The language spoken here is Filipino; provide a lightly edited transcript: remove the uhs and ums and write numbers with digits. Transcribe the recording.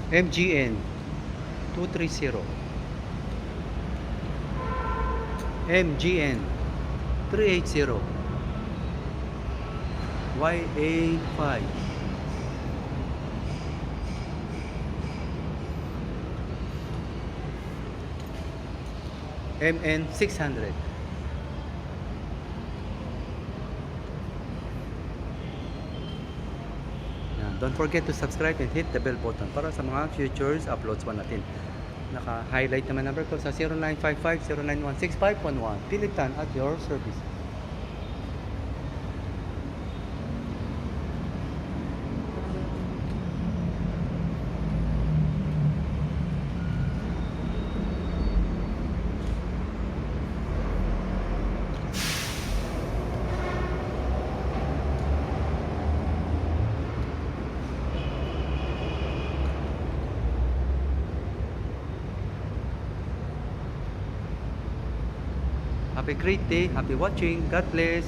MGN 230. MGN 380. YA5. MN 600. Don't forget to subscribe and hit the bell button para sa mga futures uploads pa natin. Naka-highlight naman number ko sa 0955-0916511. Pilitan at your service. Have a great day. Happy watching. God bless.